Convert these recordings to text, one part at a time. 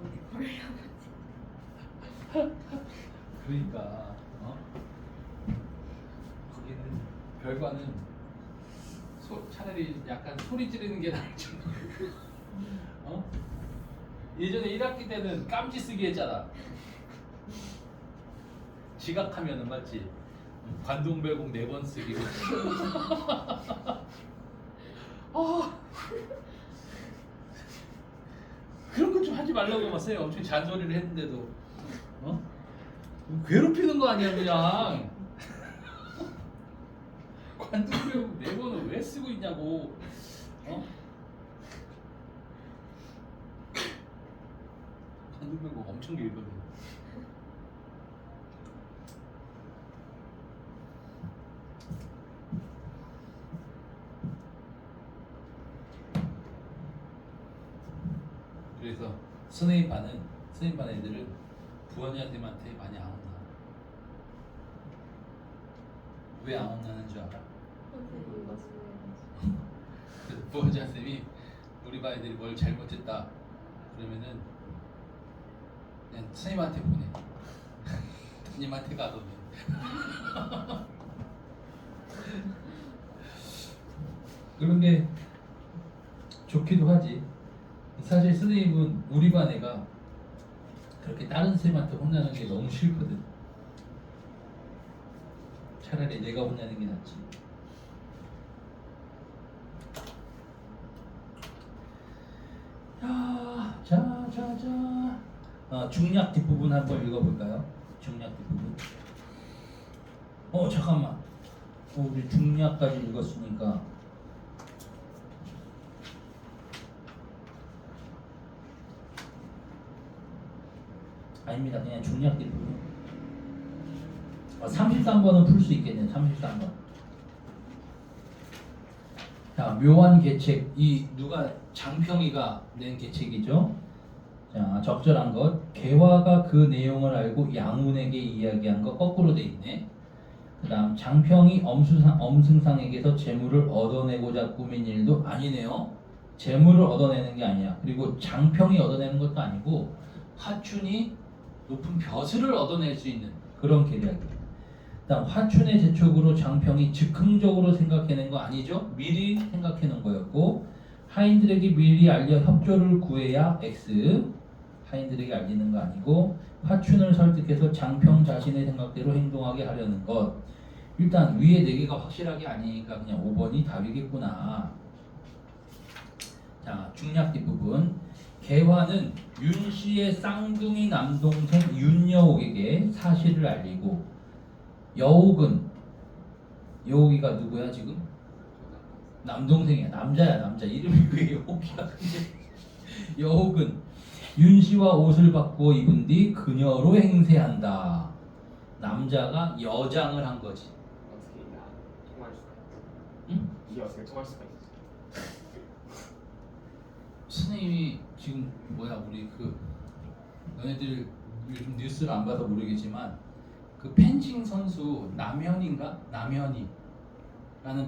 어디 걸려가지고. 그러니까 거기는 별관은 차라리 약간 소리 지르는 게 나을지. 예전에 1학기 때는 깜지 쓰기 했잖아. 지각하면은 맞지? 관동별곡 4번 쓰기. 그런 거 좀 하지 말라고 막 쌤 엄청 잔소리를 했는데도 괴롭히는 거 아니야 그냥. 관동별곡 4번을 왜 쓰고 있냐고. 관동별곡 엄청 길거든. 그래서 선생님 반 애들은 부원장님한테 많이 안 혼나. 왜 안 혼나는 줄 알아? 선생님 말씀해. 그래서 부원장님이 우리 반 애들이 뭘 잘못했다 그러면은 그냥 선생님한테 보내. 님한테 가더니. 그런 게 좋기도 하지. 사실 선생님은 우리 반 애가 그렇게 다른 선생님한테 혼나는 게 너무 싫거든. 차라리 내가 혼나는 게 낫지. 자. 중략 뒷부분 한번 읽어볼까요? 중략 뒷부분. 잠깐만. 우리 중략까지 읽었으니까. 아닙니다. 그냥 중략 뒷부분. 33번은 풀 수 있겠네. 33번. 자, 묘한 계책. 이 누가 장평이가 낸 계책이죠. 자, 적절한 것. 개화가 그 내용을 알고 양운에게 이야기한 거 거꾸로 돼 있네. 그다음 장평이 엄승상에게서 재물을 얻어내고자 꾸민 일도 아니네요. 재물을 얻어내는 게 아니야. 그리고 장평이 얻어내는 것도 아니고 화춘이 높은 벼슬을 얻어낼 수 있는 그런 계략이에요. 그다음 화춘의 재촉으로 장평이 즉흥적으로 생각해낸 거 아니죠? 미리 생각해놓은 거였고 하인들에게 미리 알려 협조를 구해야 X. 하인들에게 알리는 거 아니고 화춘을 설득해서 장평 자신의 생각대로 행동하게 하려는 것. 일단 위에 4개가 확실하게 아니니까 그냥 5번이 답이겠구나. 자, 중략 뒷부분. 개화는 윤씨의 쌍둥이 남동생 윤여옥에게 사실을 알리고 여옥이가 누구야 지금? 남동생이야. 남자야. 이름이 왜 여옥이야? 근데 여옥은 윤씨와 옷을 바꾸어 입은 뒤 그녀로 행세한다. 남자가 여장을 한 거지. 어떻게 통할 수가 있지? 응? 이게 어떻게 통할 수가 있지? 선생님이 지금 우리 너네들 요즘 뉴스를 안 봐서 모르겠지만 그 펜싱 선수 남현이라는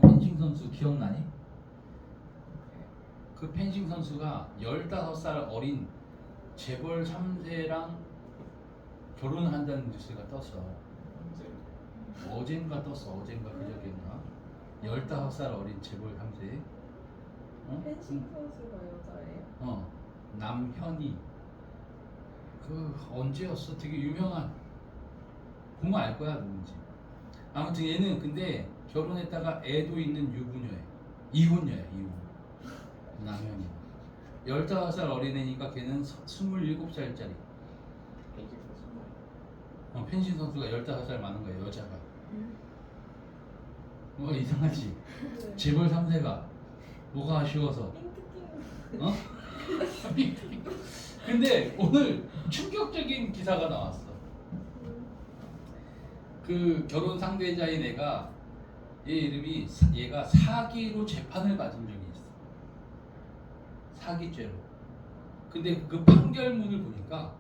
펜싱 선수 기억나니? 그 펜싱 선수가 15살 어린 재벌 3세랑 결혼한다는 뉴스가 떴어. 어젠가 그저께인가? 15살 어린 재벌 3세. 펜싱 선수가 여자예요? 남현이. 그 언제였어? 되게 유명한. 보면 알 거야 누군지. 아무튼 얘는 근데 결혼했다가 애도 있는 이혼녀야. 남현이. 15살 어린애니까 걔는 27살짜리. 펜싱 선수가 15살 많은 거야 여자가. 뭐가 이상하지? 네. 재벌 3세가 뭐가 아쉬워서. 근데 오늘 충격적인 기사가 나왔어. 그 결혼 상대자인 애가 얘가 사기로 재판을 받은 적이 있어. 사기죄로. 근데 그 판결문을 보니까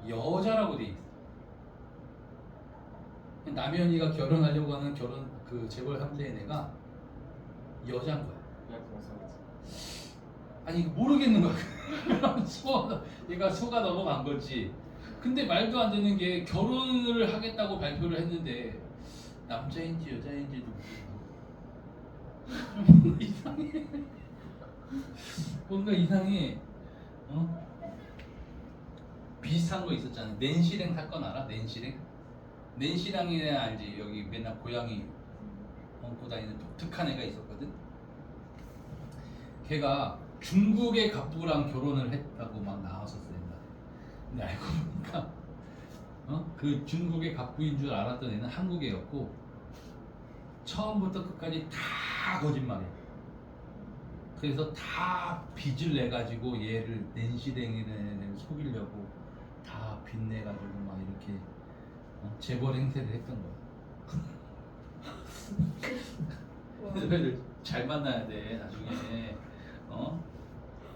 여자라고 돼 있어. 남현이가 결혼하려고 하는 재벌 3세인 애가 여자인 거야. 아니 모르겠는 거야. 얘가 소가 넘어간 거지. 근데 말도 안 되는 게 결혼을 하겠다고 발표를 했는데 남자인지 여자인지도 모르고 뭔가 이상해. 뭔가 이상해. 비슷한 거 있었잖아. 낸시랭 사건 알아? 낸시랭? 낸시랭이 알지? 여기 맨날 고양이 엉고 다니는 독특한 애가 있었거든. 걔가 중국의 갑부랑 결혼을 했다고 막 나왔었어 옛날에. 근데 알고 보니까 그 중국의 갑부인 줄 알았던 애는 한국애였고 처음부터 끝까지 다 거짓말이야. 그래서 다 빚을 내 가지고 얘를 낸시랭이를 속이려고 다 빚내 가지고 막 이렇게 재벌 행세를 했던 거야. 너희들 잘 만나야 돼 나중에.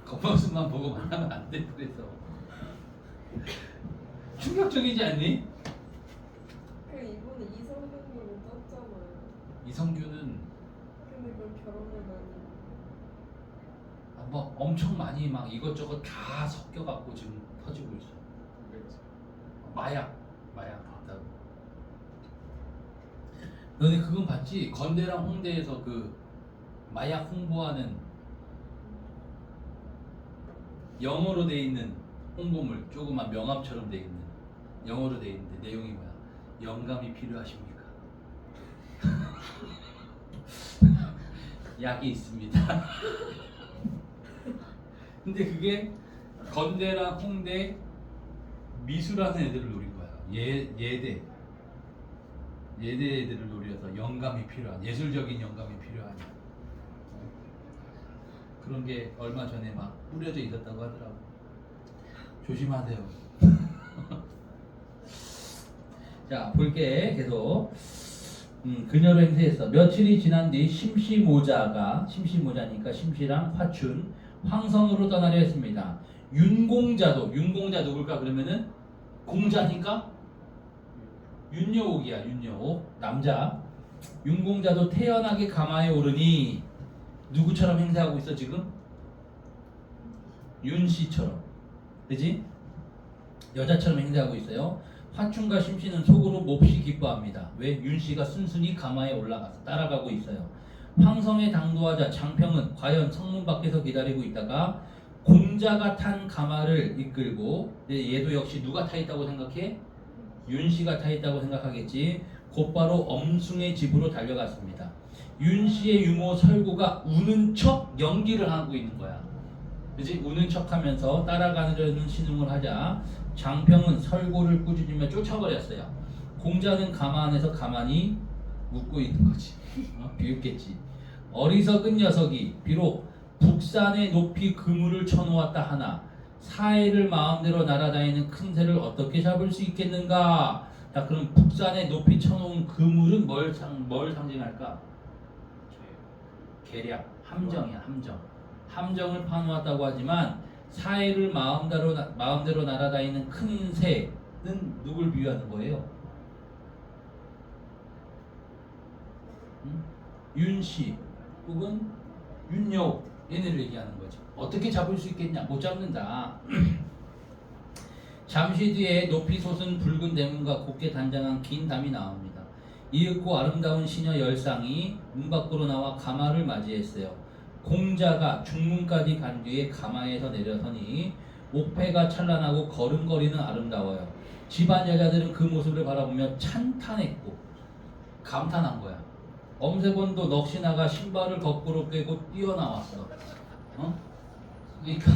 겉모습만 보고 만나면 안 돼. 그래서 충격적이지 않니? 그 이번에 이성균으로 떴잖아요. 이성규는 근데 그걸 결혼을 많이. 뭐 엄청 많이 막 이것저것 다 섞여갖고 지금 터지고 있어. 마약 봤다고. 너네 그건 봤지? 건대랑 홍대에서 그 마약 홍보하는 영어로 돼 있는 홍보물, 조그만 명함처럼 돼 있는 영어로 돼 있는데 내용이 뭐야? 영감이 필요하십니까? 약이 있습니다. 근데 그게 건대랑 홍대 미술하는 애들을 노린 거야. 예대 애들을 노려서 영감이 필요한, 예술적인 영감이 필요한 그런 게 얼마 전에 막 뿌려져 있었다고 하더라고. 조심하세요. 자, 볼게 계속. 그녀로 행세했어. 며칠이 지난 뒤 심시모자니까 심시랑 화춘 황성으로 떠나려 했습니다. 윤공자 누굴까? 그러면은 공자니까 윤여옥이야. 윤여옥 남자. 윤공자도 태연하게 가마에 오르니 누구처럼 행세하고 있어 지금? 윤씨처럼, 그지? 여자처럼 행세하고 있어요. 화춘과 심씨는 속으로 몹시 기뻐합니다. 왜? 윤씨가 순순히 가마에 올라가서 따라가고 있어요. 황성에 당도하자 장평은 과연 성문 밖에서 기다리고 있다가 공자가 탄 가마를 이끌고, 얘도 역시 누가 타 있다고 생각해? 윤씨가 타 있다고 생각하겠지. 곧바로 엄숭의 집으로 달려갔습니다. 윤씨의 유모 설구가 우는 척 연기를 하고 있는 거야. 그지? 우는 척 하면서 따라가려는 신용을 하자 장평은 설구를 꾸짖으며 쫓아버렸어요. 공자는 가마 안에서 가만히 웃고 있는 거지. 비웃겠지. 어리석은 녀석이 비록 북산에 높이 그물을 쳐놓았다 하나 사해를 마음대로 날아다니는 큰 새를 어떻게 잡을 수 있겠는가? 자, 그럼 북산에 높이 쳐놓은 그물은 뭘 상징할까? 계략, 함정이야. 함정을 파놓았다고 하지만 사해를 마음대로 날아다니는 큰 새는 누굴 비유하는 거예요? 윤씨 혹은 윤여옥, 얘네를 얘기하는 거죠. 어떻게 잡을 수 있겠냐? 못 잡는다. 잠시 뒤에 높이 솟은 붉은 대문과 곱게 단장한 긴 담이 나옵니다. 이윽고 아름다운 시녀 열상이 문 밖으로 나와 가마를 맞이했어요. 공자가 중문까지 간 뒤에 가마에서 내려서니 옥패가 찬란하고 걸음걸이는 아름다워요. 집안 여자들은 그 모습을 바라보며 찬탄했고 감탄한 거야. 엄세번도 넋이 신발을 거꾸로 꿰고 뛰어나왔어. 그러니까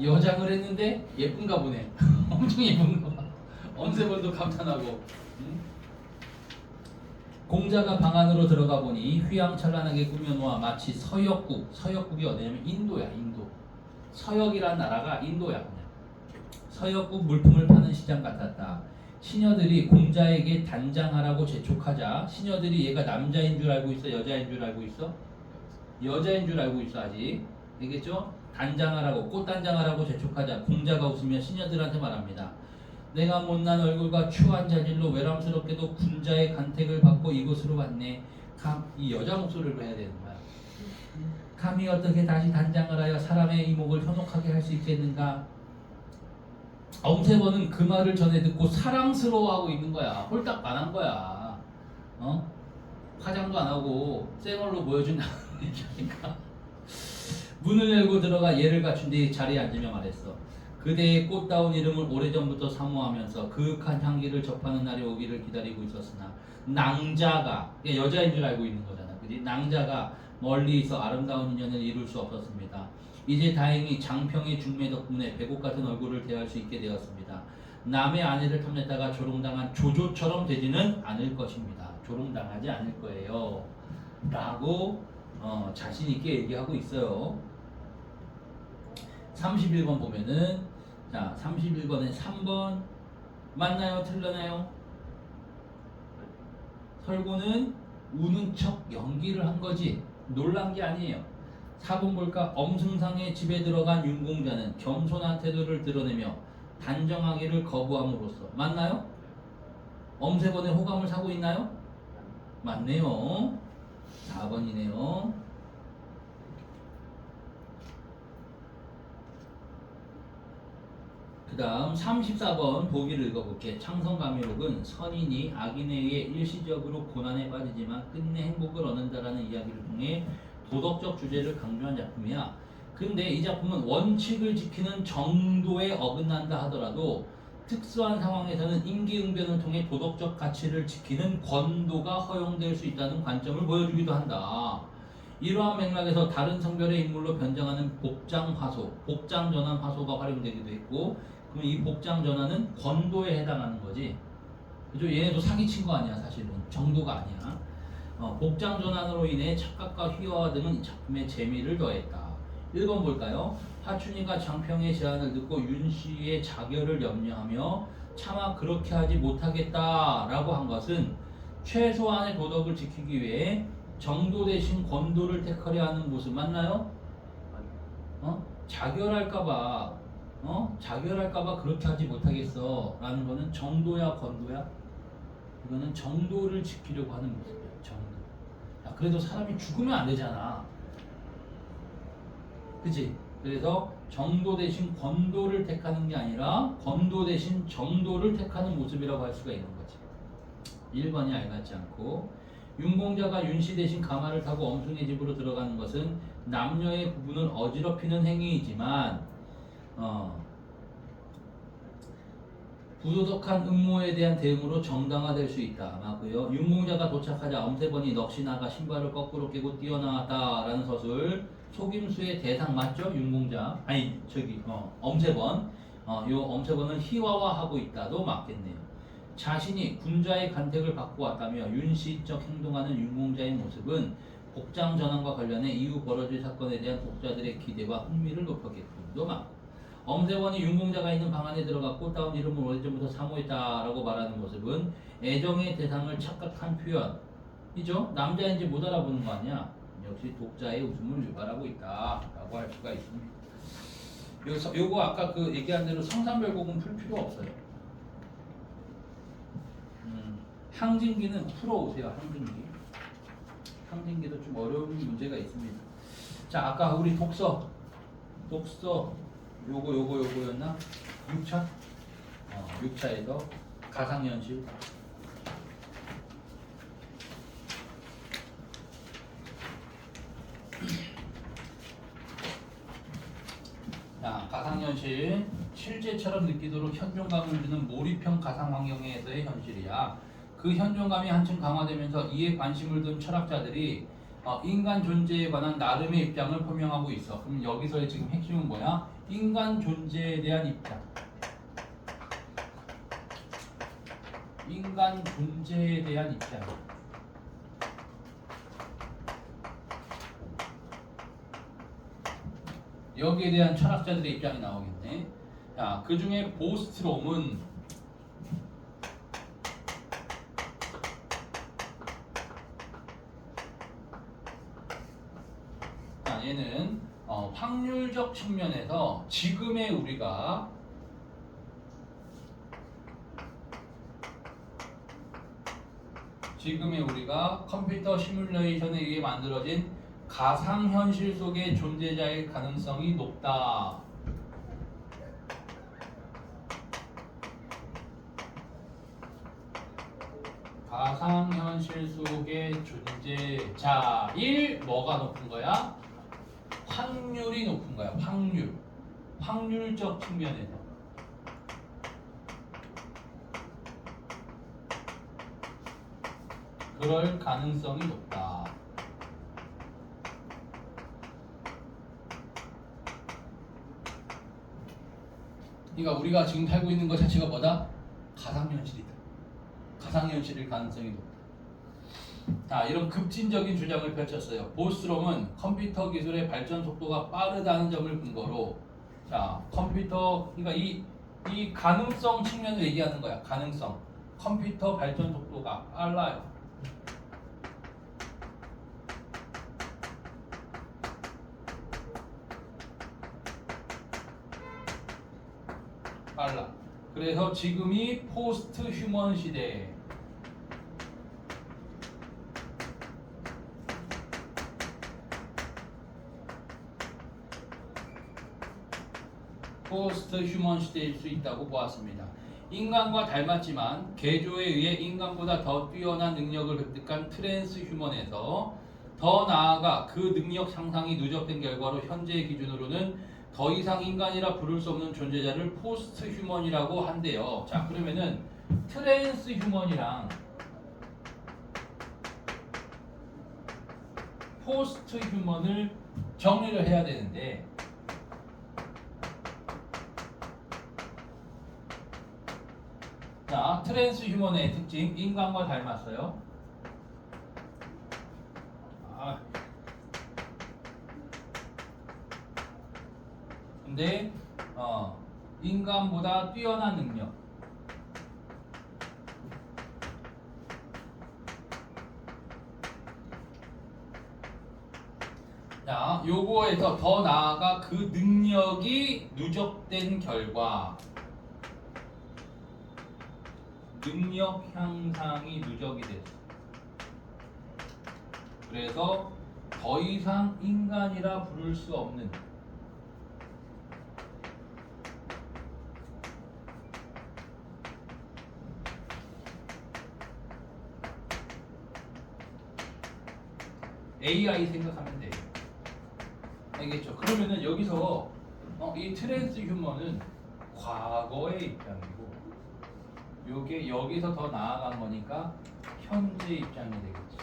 여장을 했는데 예쁜가 보네. 엄청 예쁜가 봐. 엄세번도 감탄하고. 공자가 방 안으로 들어가 보니 휘황찬란하게 꾸며놓아 마치 서역국이 어디냐면 인도야. 인도. 서역이란 나라가 인도야. 그냥 서역국 물품을 파는 시장 같았다. 시녀들이 공자에게 단장하라고 재촉하자 시녀들이 얘가 남자인 줄 알고 있어? 여자인 줄 알고 있어? 여자인 줄 알고 있어. 아직. 알겠죠? 단장하라고, 꽃단장하라고 재촉하자 공자가 웃으며 시녀들한테 말합니다. 내가 못난 얼굴과 추한 자질로 외람스럽게도 군자의 간택을 받고 이곳으로 왔네. 이 여자 목소리로 해야 되는 거야. 감히 어떻게 다시 단장을 하여 사람의 이목을 현혹하게 할 수 있겠는가? 엄세번은 그 말을 전해 듣고 사랑스러워하고 있는 거야. 홀딱 안 한 거야. 화장도 안 하고 쌩얼로 보여준다는 얘기니까. 문을 열고 들어가 예를 갖춘 뒤 자리에 앉으며 말했어. 그대의 꽃다운 이름을 오래전부터 사모하면서 그윽한 향기를 접하는 날이 오기를 기다리고 있었으나 낭자가, 여자인 줄 알고 있는 거잖아. 그지? 낭자가 멀리 있어 아름다운 인연을 이룰 수 없었습니다. 이제 다행히 장평의 중매 덕분에 배곡 같은 얼굴을 대할 수 있게 되었습니다. 남의 아내를 탐냈다가 조롱당한 조조처럼 되지는 않을 것입니다. 조롱당하지 않을 거예요. 라고 자신 있게 얘기하고 있어요. 31번 보면은, 자, 31번에 3번 맞나요? 틀렸나요? 설구는 우는 척 연기를 한 거지 놀란 게 아니에요. 4번 볼까? 엄승상의 집에 들어간 윤공자는 겸손한 태도를 드러내며 단정하기를 거부함으로써 맞나요? 엄세번의 호감을 사고 있나요? 맞네요. 4번이네요. 그 다음 34번 보기를 읽어볼게. 창성감의록은 선인이 악인에 의해 일시적으로 고난에 빠지지만 끝내 행복을 얻는다라는 이야기를 통해 도덕적 주제를 강조한 작품이야. 근데 이 작품은 원칙을 지키는 정도에 어긋난다 하더라도 특수한 상황에서는 임기응변을 통해 도덕적 가치를 지키는 권도가 허용될 수 있다는 관점을 보여주기도 한다. 이러한 맥락에서 다른 성별의 인물로 변장하는 복장화소, 복장전환 화소가 활용되기도 했고, 그럼 이 복장전환은 권도에 해당하는 거지. 그죠? 얘네도 사기친 거 아니야, 사실은. 정도가 아니야. 복장전환으로 인해 착각과 휘하와 등은 이 작품의 재미를 더했다. 1번 볼까요? 하춘이가 장평의 제안을 듣고 윤씨의 자결을 염려하며 차마 그렇게 하지 못하겠다라고 한 것은 최소한의 도덕을 지키기 위해 정도 대신 권도를 택하려 하는 모습 맞나요? 자결할까봐 자결할까봐 그렇게 하지 못하겠어 라는 거는 정도야 권도야? 이거는 정도를 지키려고 하는 모습이야. 정도. 야, 그래도 사람이 죽으면 안 되잖아. 그치? 그래서 정도 대신 권도를 택하는 게 아니라 권도 대신 정도를 택하는 모습이라고 할 수가 있는 거지. 1번이 알맞지 않고, 윤공자가 윤씨 대신 가마를 타고 엄승의 집으로 들어가는 것은 남녀의 구분을 어지럽히는 행위이지만 부도덕한 음모에 대한 대응으로 정당화될 수 있다. 맞고요. 윤공자가 도착하자 엄세번이 넋이 나가 신발을 거꾸로 끼고 뛰어나왔다라는 서술. 속임수의 대상 맞죠? 윤공자. 아니 저기 엄세번. 요 엄세번은 희화화하고 있다도 맞겠네요. 자신이 군자의 간택을 받고 왔다며 윤씨적 행동하는 윤공자의 모습은 복장 전환과 관련해 이후 벌어질 사건에 대한 독자들의 기대와 흥미를 높였겠군도 맞고, 엄세번이 윤공자가 있는 방 안에 들어가 꽃다운 이름을 오래전부터 사모했다라고 말하는 모습은 애정의 대상을 착각한 표현이죠. 남자인지 못 알아보는 거 아니야. 역시 독자의 웃음을 유발하고 있다라고 할 수가 있습니다. 요거 아까 그 얘기한 대로 성산별곡은 풀 필요 없어요. 항진기는 풀어오세요. 항진기도 좀 어려운 문제가 있습니다. 자, 아까 우리 독서 요거였나? 6차? 6차에서 가상현실. 자, 가상현실. 실제처럼 느끼도록 현존감을 주는 몰입형 가상환경에서의 현실이야. 그 현존감이 한층 강화되면서 이에 관심을 둔 철학자들이 인간 존재에 관한 나름의 입장을 표명하고 있어. 그럼 여기서의 지금 핵심은 뭐야? 인간 존재에 대한 입장. 인간 존재에 대한 입장. 여기에 대한 철학자들의 입장이 나오겠네. 자, 그 중에 보스트롬은 얘는 확률적 측면에서 지금의 우리가 컴퓨터 시뮬레이션에 의해 만들어진 가상현실 속의 존재자일 가능성이 높다. 가상현실 속의 존재자일 뭐가 높은 거야? 확률이 높은 거야. 확률적 측면에서. 그럴 가능성이 높다. 그러니까 우리가 지금 살고 있는 것 자체가 뭐다? 가상현실이다. 가상현실일 가능성이 높다. 자, 이런 급진적인 주장을 펼쳤어요. 보스트롬은 컴퓨터 기술의 발전 속도가 빠르다는 점을 근거로, 자, 그러니까 이 가능성 측면을 얘기하는 거야. 가능성. 컴퓨터 발전 속도가 빨라요. 빨라. 그래서 지금이 포스트 휴먼 시대. 포스트 휴먼 시대일 수 있다고 보았습니다. 인간과 닮았지만 개조에 의해 인간보다 더 뛰어난 능력을 획득한 트랜스 휴먼에서 더 나아가 그 능력 향상이 누적된 결과로 현재의 기준으로는 더 이상 인간이라 부를 수 없는 존재자를 포스트 휴먼이라고 한대요. 자, 그러면은 트랜스 휴먼이랑 포스트 휴먼을 정리를 해야 되는데, 자, 트랜스 휴먼의 특징, 인간과 닮았어요. 근데 인간보다 뛰어난 능력. 자, 요거에서 더 나아가 그 능력이 누적된 결과, 능력 향상이 누적이 됐어. 그래서 더 이상 인간이라 부를 수 없는, AI 생각하면 돼요. 알겠죠? 그러면은 여기서 이 트랜스 휴먼은 과거의 입장이고, 요게 여기서 더 나아간 거니까 현재 입장이 되겠지.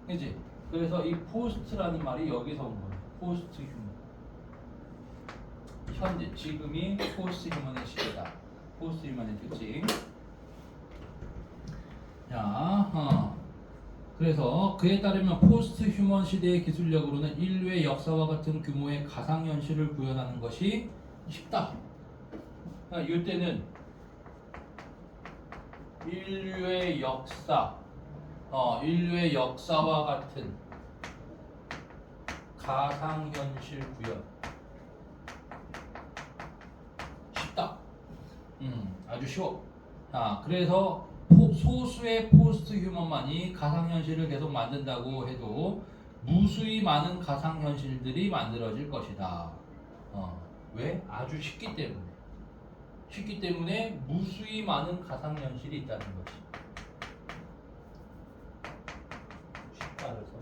그치? 그래서 이 포스트라는 말이 여기서 온 거예요. 포스트 휴먼. 현재, 지금이 포스트 휴먼의 시대다. 포스트 휴먼의 특징. 자, 그래서 그에 따르면 포스트 휴먼 시대의 기술력으로는 인류의 역사와 같은 규모의 가상현실을 구현하는 것이 쉽다. 그러니까 이때는 인류의 역사와 같은 가상현실 구현 쉽다. 아주 쉬워. 그래서 소수의 포스트 휴먼만이 가상현실을 계속 만든다고 해도 무수히 많은 가상현실들이 만들어질 것이다. 왜? 아주 쉽기 때문에. 쉽기 때문에 무수히 많은 가상현실이 있다는 거지. 쉽다 그래서.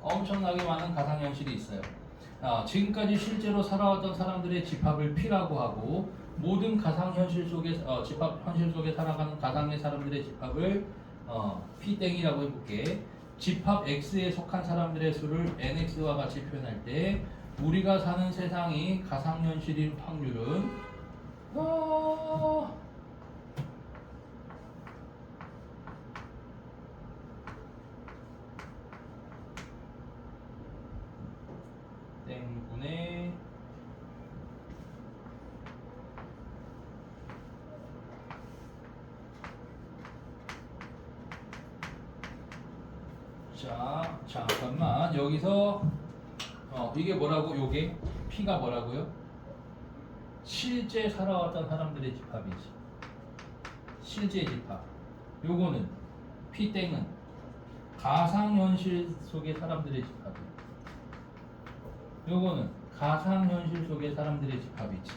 엄청나게 많은 가상현실이 있어요. 지금까지 실제로 살아왔던 사람들의 집합을 P라고 하고, 모든 가상현실 속에 현실 속에 살아가는 가상의 사람들의 집합을 P땡이라고 해볼게. 집합 X에 속한 사람들의 수를 NX와 같이 표현할 때 우리가 사는 세상이 가상현실인 확률은 땡분의 자, 잠깐만. 여기서 이게 뭐라고? 요게 P가 뭐라고요? 실제 살아왔던 사람들의 집합이지. 실제 집합. 요거는 P땡은 가상현실 속의 사람들의 집합이야. 요거는 가상현실 속의 사람들의 집합이지.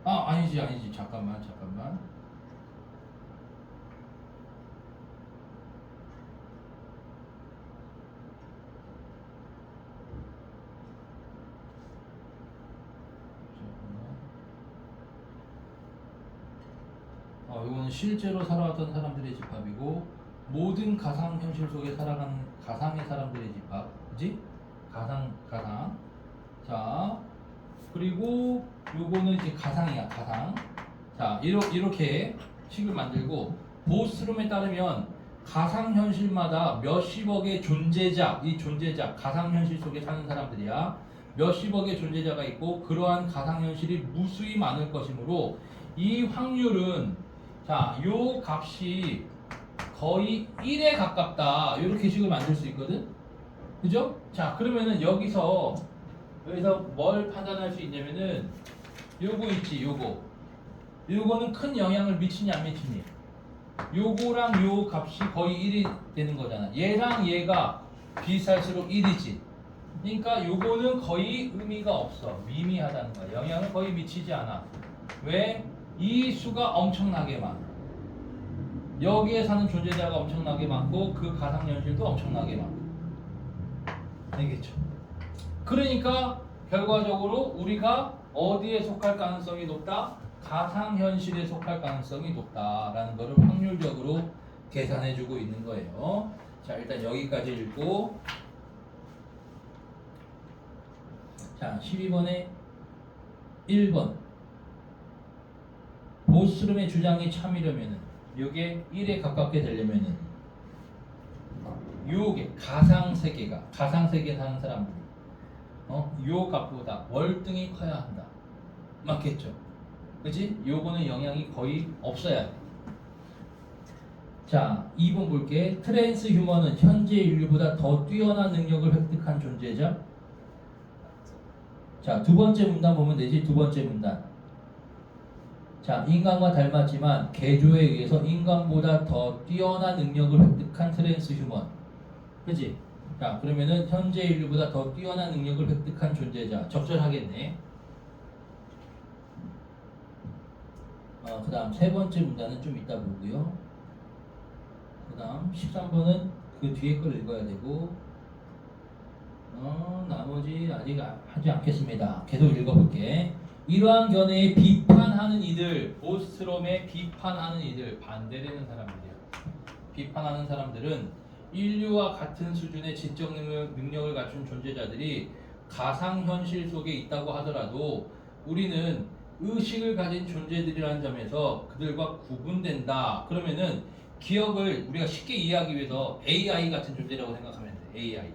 아니지. 잠깐만. 요거는 실제로 살아왔던 사람들의 집합이고, 모든 가상현실 속에 살아가는 가상의 사람들의 집합, 그지? 가상. 자, 그리고 요거는 이제 가상이야, 가상. 자, 이렇게 식을 만들고, 보스룸에 따르면 가상현실마다 몇십억의 존재자, 이 존재자, 가상현실 속에 사는 사람들이야. 몇십억의 존재자가 있고, 그러한 가상현실이 무수히 많을 것이므로, 이 확률은, 자, 요 값이 거의 1에 가깝다. 이렇게 식을 만들 수 있거든? 그죠? 자, 그러면은 여기서 뭘 판단할 수 있냐면은, 요거 있지, 요거는 큰 영향을 미치니 안 미치니? 요거랑 요 값이 거의 1이 되는 거잖아. 얘랑 얘가 비슷할수록 1이지. 그러니까 요거는 거의 의미가 없어. 미미하다는 거야. 영향을 거의 미치지 않아. 왜? 이 수가 엄청나게 많아. 여기에 사는 존재자가 엄청나게 많고, 그 가상현실도 엄청나게 많고. 알겠죠? 그러니까 결과적으로 우리가 어디에 속할 가능성이 높다? 가상현실에 속할 가능성이 높다라는 것을 확률적으로 계산해주고 있는 거예요. 자, 일단 여기까지 읽고, 자, 12번에 1번 보스룸의 주장이 참이려면은, 요게 1에 가깝게 되려면은, 요게 가상세계에 사는 사람들이 요 값보다 월등히 커야 한다. 맞겠죠? 그치? 요거는 영향이 거의 없어야 돼. 자, 2번 볼게. 트랜스 휴먼은 현재 인류보다 더 뛰어난 능력을 획득한 존재자. 자, 두 번째 문단 보면 되지. 두 번째 문단. 자, 인간과 닮았지만 개조에 의해서 인간보다 더 뛰어난 능력을 획득한 트랜스 휴먼. 그치? 자, 그러면은 현재 인류보다 더 뛰어난 능력을 획득한 존재자. 적절하겠네. 그 다음 세 번째 문단은 좀 이따 보고요. 그 다음 13번은 그 뒤에 걸 읽어야 되고, 나머지 아직 하지 않겠습니다. 계속 읽어볼게. 이러한 견해에 비판하는 이들, 보스트롬에 비판하는 이들, 반대되는 사람들이야. 비판하는 사람들은 인류와 같은 수준의 지적 능력을 갖춘 존재자들이 가상현실 속에 있다고 하더라도 우리는 의식을 가진 존재들이라는 점에서 그들과 구분된다. 그러면은 기억을 우리가 쉽게 이해하기 위해서 AI 같은 존재라고 생각하면 돼. AI.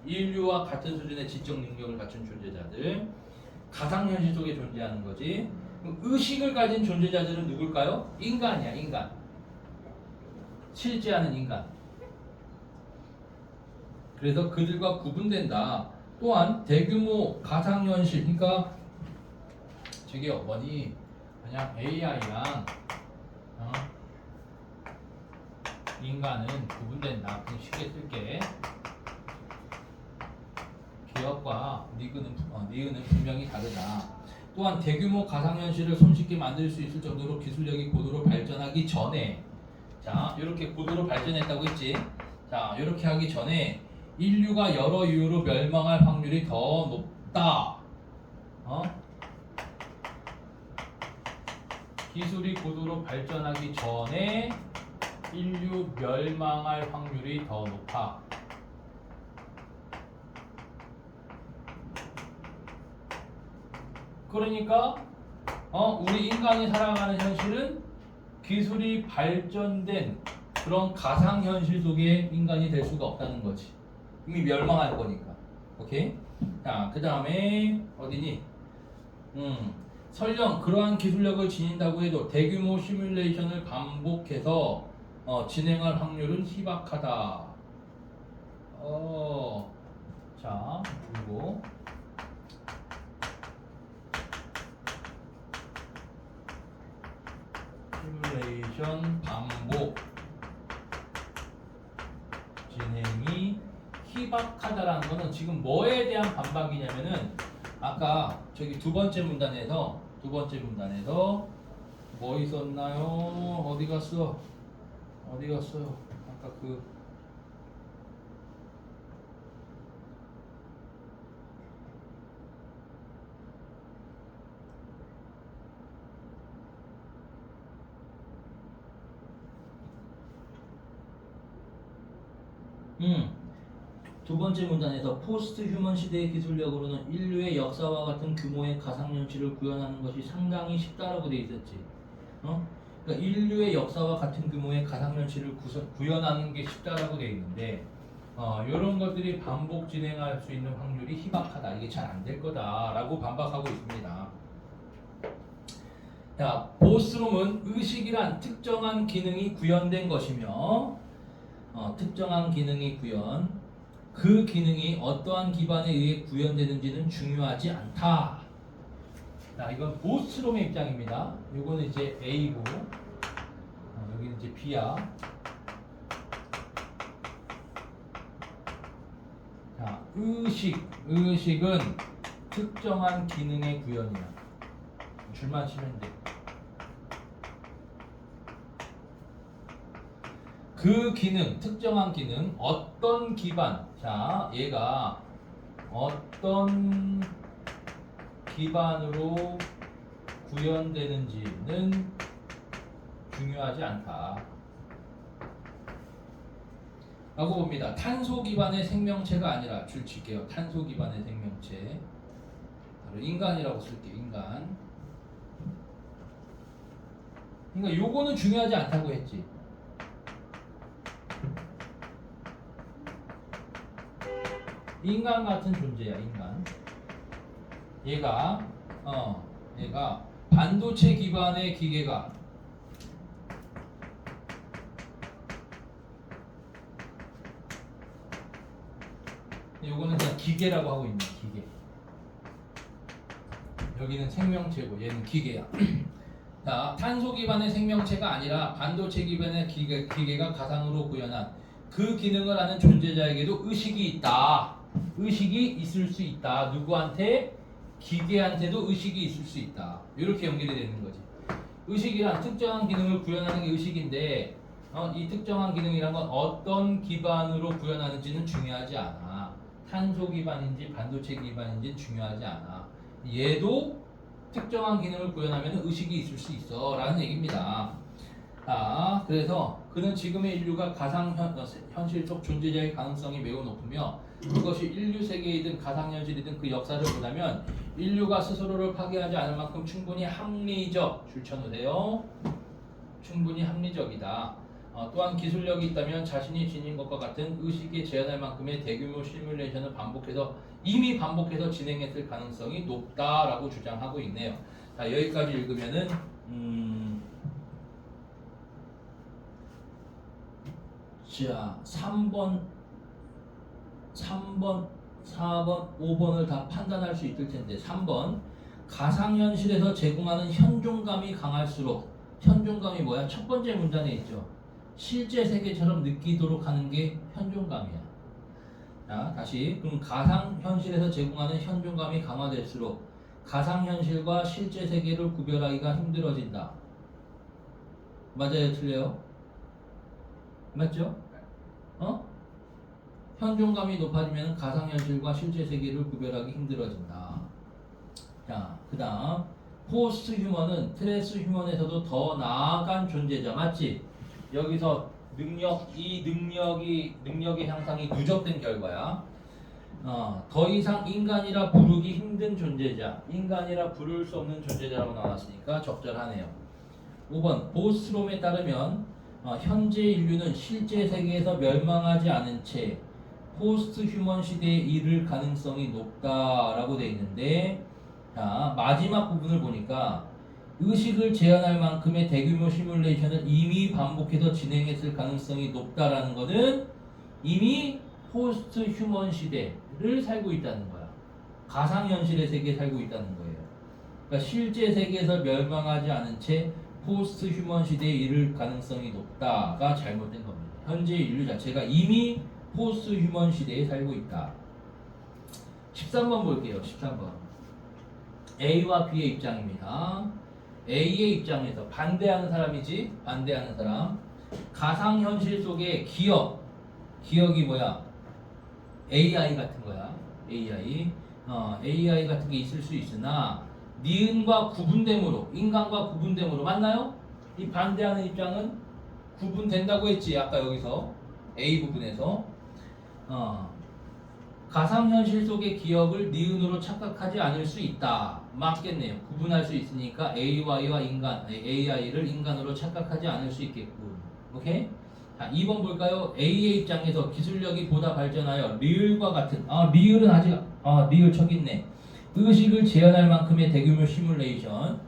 인류와 같은 수준의 지적 능력을 갖춘 존재자들. 가상현실 속에 존재하는 거지. 그럼 의식을 가진 존재자들은 누굴까요? 인간이야, 인간. 실제하는 인간. 그래서 그들과 구분된다. 또한 대규모 가상현실, 그러니까 저기 어머니 그냥 AI랑 인간은 구분된다. 그냥 쉽게 쓸게. 기억과 니은은 분명히 다르다. 또한 대규모 가상현실을 손쉽게 만들 수 있을 정도로 기술력이 고도로 발전하기 전에, 자, 이렇게 고도로 발전했다고 했지. 자, 이렇게 하기 전에 인류가 여러 이유로 멸망할 확률이 더 높다. 기술이 고도로 발전하기 전에 인류 멸망할 확률이 더 높아. 그러니까 우리 인간이 살아가는 현실은 기술이 발전된 그런 가상현실 속에 인간이 될 수가 없다는 거지. 이미 멸망할 거니까. 오케이? 자, 그 다음에 어디니? 설령 그러한 기술력을 지닌다고 해도 대규모 시뮬레이션을 반복해서 진행할 확률은 희박하다. 자, 그리고 시뮬레이션 시뮬레이션 반복 진행이 희박하다라는 거는 지금 뭐에 대한 반박이냐면은 아까 저기 두 번째 문단에서 뭐 있었나요? 어디 갔어요? 아까 그 두 번째 문단에서 포스트 휴먼 시대의 기술력으로는 인류의 역사와 같은 규모의 가상현실을 구현하는 것이 상당히 쉽다라고 돼 있었지. 그러니까 인류의 역사와 같은 규모의 가상현실을 구현하는 게 쉽다라고 돼 있는데 이런 것들이 반복 진행할 수 있는 확률이 희박하다. 이게 잘 안 될 거다라고 반박하고 있습니다. 자, 보스룸은 의식이란 특정한 기능이 구현된 것이며 특정한 기능이 구현 그 기능이 어떠한 기반에 의해 구현되는지는 중요하지 않다. 자, 이건 보스룸의 입장입니다. 이거는 이제 A고 여기는 이제 B야. 자, 의식은 특정한 기능의 구현이야. 줄만 치면 돼. 그 기능, 특정한 기능, 어떤 기반, 자, 얘가 어떤 기반으로 구현되는지는 중요하지 않다. 라고 봅니다. 탄소 기반의 생명체가 아니라 줄칠게요. 탄소 기반의 생명체. 바로 인간이라고 쓸게요. 인간. 그러니까 요거는 중요하지 않다고 했지. 인간 같은 존재야, 인간. 얘가 반도체 기반의 기계가 요거는 그냥 기계라고 하고 있는 기계. 여기는 생명체고 얘는 기계야. 자, 탄소 기반의 생명체가 아니라 반도체 기반의 기계가 가상으로 구현한 그 기능을 하는 존재자에게도 의식이 있다. 의식이 있을 수 있다. 누구한테? 기계한테도 의식이 있을 수 있다. 이렇게 연결이 되는 거지. 의식이란 특정한 기능을 구현하는 게 의식인데 이 특정한 기능이란 건 어떤 기반으로 구현하는지는 중요하지 않아. 탄소 기반인지 반도체 기반인지 중요하지 않아. 얘도 특정한 기능을 구현하면 의식이 있을 수 있어 라는 얘기입니다. 그래서 그는 지금의 인류가 가상현실 속 존재자의 가능성이 매우 높으며 그것이 인류 세계이든 가상현실이든 그 역사를 보자면 인류가 스스로를 파괴하지 않을 만큼 충분히 합리적, 줄쳐놓으세요. 충분히 합리적이다. 또한 기술력이 있다면 자신이 지닌 것과 같은 의식에 제한할 만큼의 대규모 시뮬레이션을 이미 반복해서 진행했을 가능성이 높다라고 주장하고 있네요. 자, 여기까지 읽으면은 자, 3번, 4번, 5번을 다 판단할 수 있을 텐데 3번 가상현실에서 제공하는 현존감이 강할수록 현존감이 뭐야? 첫 번째 문단에 있죠. 실제 세계처럼 느끼도록 하는 게 현존감이야. 자, 다시 그럼 가상현실에서 제공하는 현존감이 강화될수록 가상현실과 실제 세계를 구별하기가 힘들어진다. 맞아요? 틀려요? 맞죠? 현존감이 높아지면 가상현실과 실제 세계를 구별하기 힘들어진다. 자, 그 다음 포스트 휴먼은 트랜스 휴먼에서도 더 나아간 존재자. 맞지? 여기서 능력의 향상이 누적된 결과야. 더 이상 인간이라 부르기 힘든 존재자, 인간이라 부를 수 없는 존재자라고 나왔으니까 적절하네요. 5번 보스롬에 따르면 현재 인류는 실제 세계에서 멸망하지 않은 채 포스트 휴먼 시대에 이를 가능성이 높다라고 되어 있는데, 자, 마지막 부분을 보니까 의식을 제한할 만큼의 대규모 시뮬레이션을 이미 반복해서 진행했을 가능성이 높다라는 것은 이미 포스트 휴먼 시대를 살고 있다는 거야. 가상현실의 세계에 살고 있다는 거예요. 그러니까 실제 세계에서 멸망하지 않은 채 포스트 휴먼 시대에 이를 가능성이 높다가 잘못된 겁니다. 현재 인류 자체가 이미 포스트 휴먼 시대에 살고 있다. 13번 볼게요. 13번. A와 B의 입장입니다. A의 입장에서 반대하는 사람이지? 반대하는 사람. 가상현실 속에 기억이 뭐야? AI 같은 거야. AI. AI 같은 게 있을 수 있으나 니은과 구분됨으로, 인간과 구분됨으로 맞나요? 이 반대하는 입장은 구분된다고 했지. 아까 여기서 A 부분에서 가상현실 속의 기억을 니은으로 착각하지 않을 수 있다. 맞겠네요. 구분할 수 있으니까 AI와 AI를 인간으로 착각하지 않을 수 있겠군. 오케이? 자, 2번 볼까요? A의 입장에서 기술력이 보다 발전하여 리을과 같은 리을은 아직 리을 척 있네. 의식을 재현할 만큼의 대규모 시뮬레이션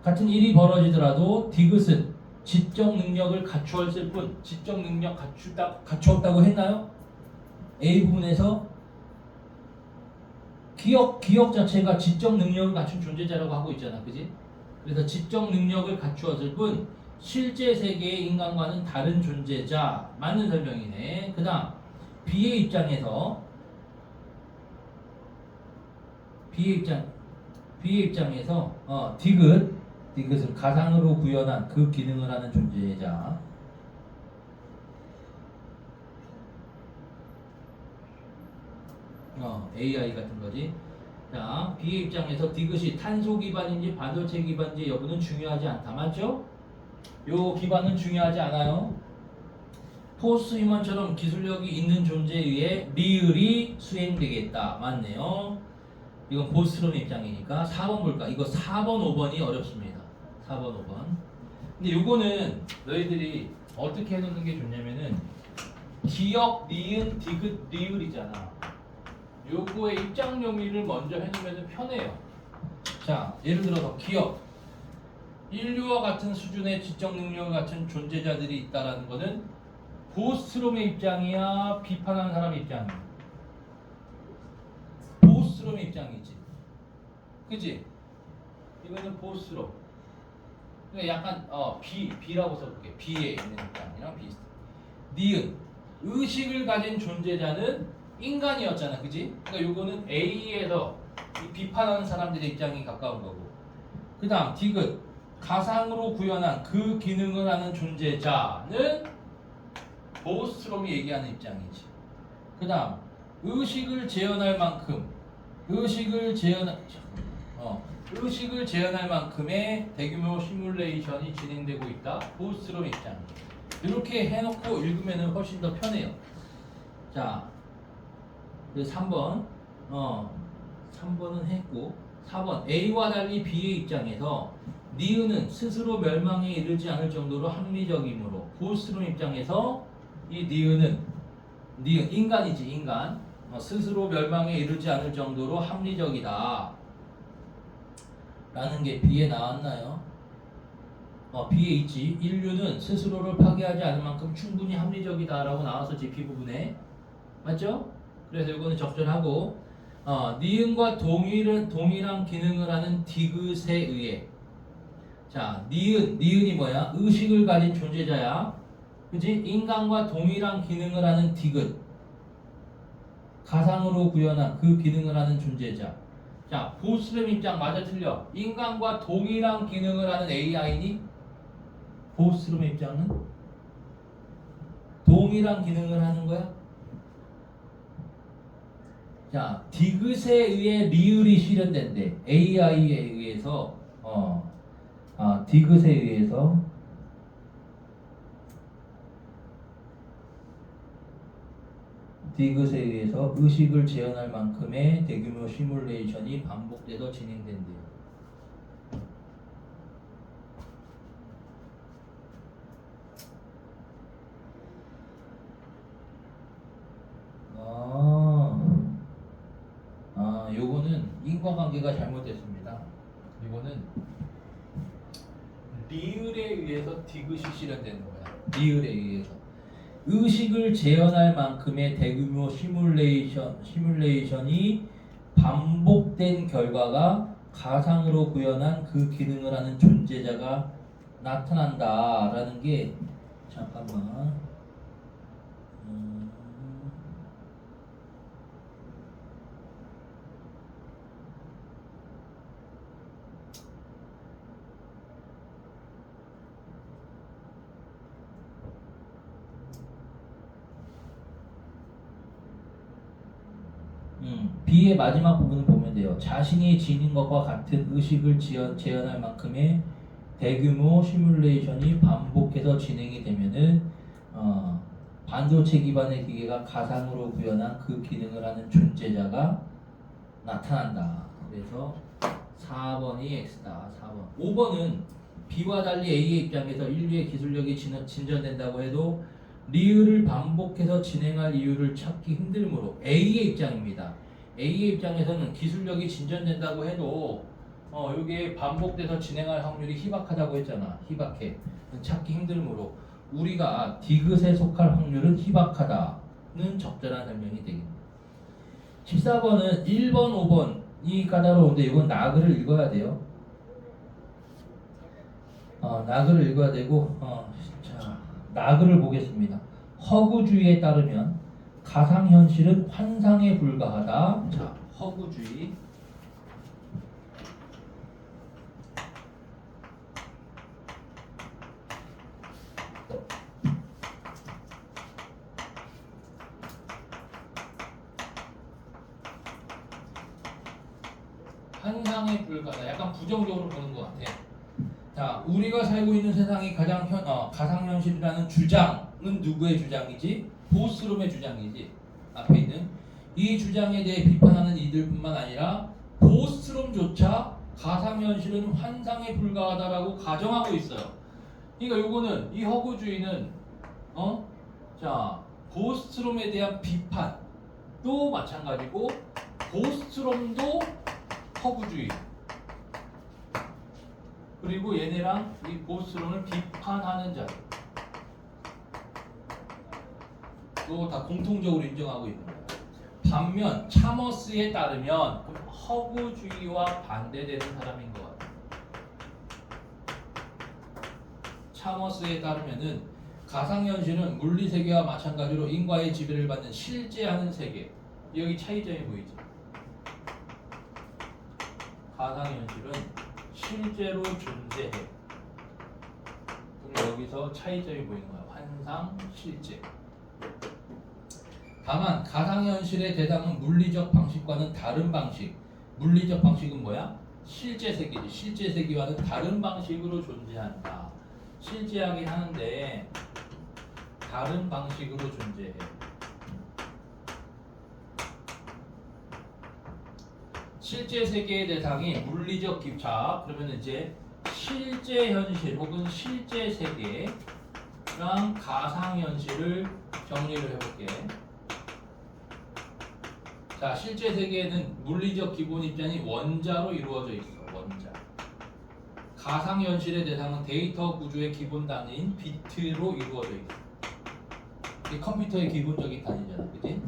같은 일이 벌어지더라도 디귿은 지적 능력을 갖추었을 뿐 지적 능력 갖추었다고 했나요? A 부분에서 기억 자체가 지적 능력을 갖춘 존재자라고 하고 있잖아, 그지? 그래서 지적 능력을 갖추었을 뿐 실제 세계의 인간과는 다른 존재자. 맞는 설명이네. 그다음 B의 입장에서 디귿은 가상으로 구현한 그 기능을 하는 존재자. AI 같은 거지. 자, B의 입장에서 디귿이 탄소 기반인지 반도체 기반인지 여부는 중요하지 않다. 맞죠? 요 기반은 중요하지 않아요. 포스트 휴먼처럼 기술력이 있는 존재에 의해 리을이 수행되겠다. 맞네요. 이건 포스트룸 입장이니까 4번 볼까? 이거 4번, 5번이 어렵습니다. 4번, 5번. 근데 요거는 너희들이 어떻게 해놓는 게 좋냐면은 기억, 니은, 디귿, 리을이잖아. 요거의 입장 용의를 먼저 해놓으면 편해요. 자, 예를 들어서 기억. 인류와 같은 수준의 지적 능력을 갖춘 존재자들이 있다라는 거는 보스트롬의 입장이야, 비판하는 사람의 입장이야. 보스트롬의 입장이지. 그지? 이거는 보스트롬. 그러니까 약간 B라고 써볼게. B에 있는 입장이랑 비슷해. 니은. 의식을 가진 존재자는 인간이었잖아, 그지? 그러니까 요거는 A에서 이 비판하는 사람들의 입장이 가까운 거고. 그 다음 디귿. 가상으로 구현한 그 기능을 하는 존재자는 보스트롬이 얘기하는 입장이지. 그 다음 의식을 재현할 만큼의 대규모 시뮬레이션이 진행되고 있다. 보스트롬 입장. 이렇게 해놓고 읽으면 훨씬 더 편해요. 자, 3번 3번은 했고 4번 A와 달리 B의 입장에서 니은은 스스로 멸망에 이르지 않을 정도로 합리적이므로 보스트롬 입장에서 이 니은 인간이지. 인간 스스로 멸망에 이르지 않을 정도로 합리적이다 라는 게 B에 나왔나요? B에 있지. 인류는 스스로를 파괴하지 않을 만큼 충분히 합리적이다 라고 나왔었지. B 부분에. 맞죠? 그래서 이거는 적절하고 니은과 동일한 기능을 하는 디귿에 의해. 자, 니은이 뭐야? 의식을 가진 존재자야. 그지? 인간과 동일한 기능을 하는 디귿. 가상으로 구현한 그 기능을 하는 존재자. 자, 보스트롬 입장 맞아 틀려? 인간과 동일한 기능을 하는 AI니? 보스트롬 입장은? 동일한 기능을 하는 거야? 자, 디귿에 의해 리을이 실현된대. AI에 의해서 디귿에 의해서 의식을 재현할 만큼의 대규모 시뮬레이션이 반복돼서 진행된대요. 요거는 인과관계가 잘못됐습니다. 이거는 리을에 의해서 디귿이 실현되는 거야. 리을에 의해서 의식을 재현할 만큼의 대규모 시뮬레이션이 반복된 결과가 가상으로 구현한 그 기능을 하는 존재자가 나타난다라는 게 잠깐만 B의 마지막 부분을 보면 돼요. 자신이 지닌 것과 같은 의식을 재현할 만큼의 대규모 시뮬레이션이 반복해서 진행이 되면은 반도체 기반의 기계가 가상으로 구현한 그 기능을 하는 존재자가 나타난다. 그래서 4번이 X다. 4번. 5번은 B와 달리 A의 입장에서 인류의 기술력이 진전된다고 해도 리을을 반복해서 진행할 이유를 찾기 힘들므로 A의 입장입니다. A의 입장에서는 기술력이 진전된다고 해도 이게 반복돼서 진행할 확률이 희박하다고 했잖아. 희박해. 찾기 힘들므로 우리가 디귿에 속할 확률은 희박하다는 적절한 설명이 되겠습니다. 14번은 1번, 5번이 까다로운데 이건 나그를 읽어야 돼요. 나그를 읽어야 되고 자, 나그를 보겠습니다. 허구주의에 따르면 가상현실은 환상에 불과하다. 자, 허구주의. 환상에 불과하다. 약간 부정적으로 보는 것 같아. 자, 우리가 살고 있는 세상이 가장 가상현실이라는 주장은 누구의 주장이지? 보스룸의 주장이지. 앞에 있는 이 주장에 대해 비판하는 이들뿐만 아니라 보스룸조차 가상현실은 환상에 불과하다라고 가정하고 있어요. 그러니까 요거는 이 허구주의는 자, 보스룸에 대한 비판도 마찬가지고 보스룸도 허구주의. 그리고 얘네랑 이 보스룸을 비판하는 자들 또 다 공통적으로 인정하고 있는 거예요. 반면 차머스에 따르면 허구주의와 반대되는 사람인 것 같아요. 차머스에 따르면은 가상현실은 물리세계와 마찬가지로 인과의 지배를 받는 실제하는 세계. 여기 차이점이 보이죠. 가상현실은 실제로 존재해. 그럼 여기서 차이점이 보이는 거야. 환상, 실제. 다만 가상현실의 대상은 물리적 방식과는 다른 방식. 물리적 방식은 뭐야? 실제 세계지. 실제 세계와는 다른 방식으로 존재한다. 실제하긴 하는데 다른 방식으로 존재해. 실제 세계의 대상이 물리적 기차. 그러면 이제 실제 현실 혹은 실제 세계랑 가상현실을 정리를 해볼게. 자, 실제 세계에는 물리적 기본 입장이 원자로 이루어져 있어. 원자. 가상현실의 대상은 데이터 구조의 기본 단위인 비트로 이루어져 있어. 이게 컴퓨터의 기본적인 단위잖아, 그지?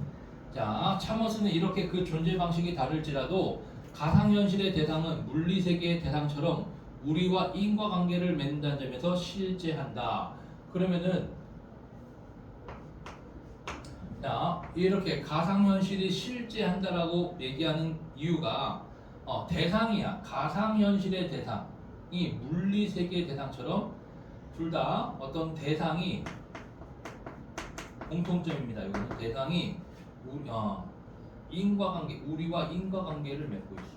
자, 차머스는 이렇게 그 존재 방식이 다를지라도 가상현실의 대상은 물리세계의 대상처럼 우리와 인과관계를 맺는다는 점에서 실제한다. 그러면은 자, 이렇게 가상현실이 실제한다라고 얘기하는 이유가 대상이야. 가상현실의 대상이 물리세계의 대상처럼 둘 다 어떤 대상이 공통점입니다. 이거는 대상이 인과관계, 우리와 인과관계를 맺고 있어.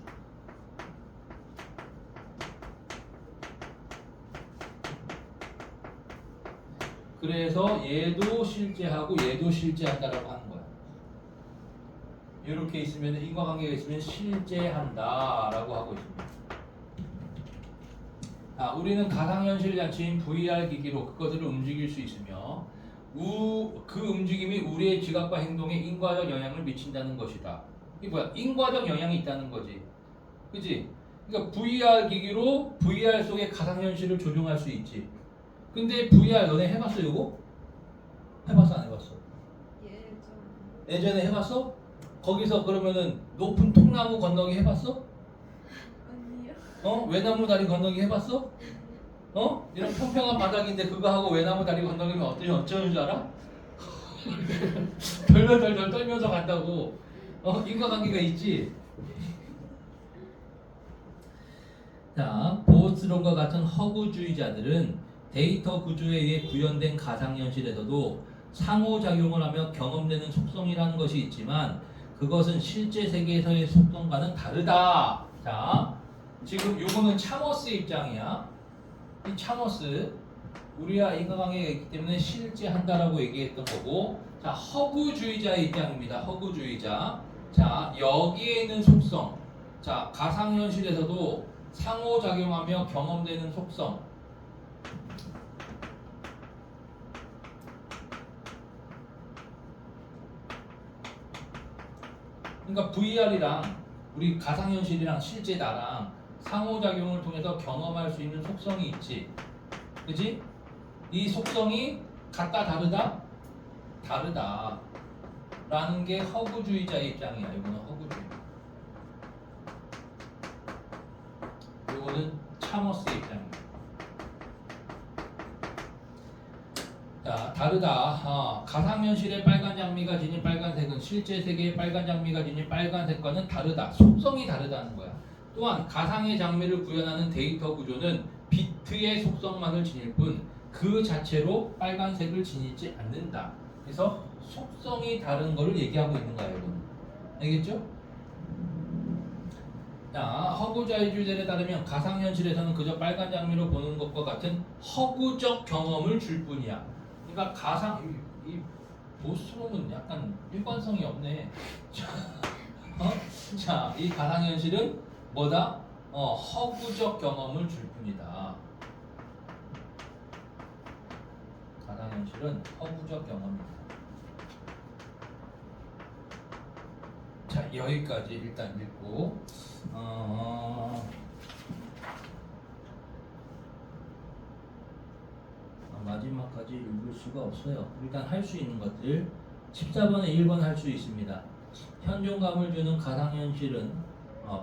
그래서 얘도 실제하고 얘도 실제한다라고 하는 거야. 이렇게 있으면 인과관계가 있으면 실제한다라고 하고 있습니다. 자, 우리는 가상현실 장치인 VR 기기로 그것들을 움직일 수 있으며 그 움직임이 우리의 지각과 행동에 인과적 영향을 미친다는 것이다. 이게 뭐야? 인과적 영향이 있다는 거지. 그치? 그러니까 VR 기기로 VR 속의 가상현실을 조종할 수 있지. 근데 VR 너네 해봤어 이거? 해봤어 안 해봤어? 예전에 해봤어? 거기서 그러면은 높은 통나무 건너기 해봤어? 아니요. 외나무 다리 건너기 해봤어? 이런 평평한 바닥인데 그거 하고 외나무 다리 건너기면 어쩌는 줄 알아? 덜덜덜덜 떨면서 간다고. 인과관계가 있지. 자, 보스론과 같은 허구주의자들은 데이터 구조에 의해 구현된 가상현실에서도 상호작용을 하며 경험되는 속성이라는 것이 있지만 그것은 실제 세계에서의 속성과는 다르다. 자, 지금 요거는 차머스의 입장이야. 이 차머스 우리와 인과관계가 있기 때문에 실제 한다라고 얘기했던 거고, 자, 허구주의자의 입장입니다. 허구주의자. 자, 여기에 있는 속성. 자, 가상현실에서도 상호작용하며 경험되는 속성. 그러니까 VR이랑 우리 가상현실이랑 실제 나랑 상호작용을 통해서 경험할 수 있는 속성이 있지. 그지? 이 속성이 같다 다르다? 다르다 라는 게 허구주의자의 입장이야. 이거는 허구주의. 이거는 차머스의 입장입니다. 자, 다르다. 가상현실의 빨간 장미가 지닌 빨간색은 실제 세계의 빨간 장미가 지닌 빨간색과는 다르다. 속성이 다르다는 거야. 또한 가상의 장미를 구현하는 데이터 구조는 비트의 속성만을 지닐 뿐 그 자체로 빨간색을 지니지 않는다. 그래서 속성이 다른 거를 얘기하고 있는 거예요. 이거는. 알겠죠? 자, 허구자유주의들에 따르면 가상현실에서는 그저 빨간 장미로 보는 것과 같은 허구적 경험을 줄 뿐이야. 그러니까 이 보스룸은 약간 일관성이 없네. 자, 이 가상현실은 뭐다? 허구적 경험을 줄 뿐이다. 가상현실은 허구적 경험이다. 자, 여기까지 일단 읽고 마지막까지 읽을 수가 없어요. 일단 할 수 있는 것들 14번에 1번 할 수 있습니다. 현존감을 주는 가상현실은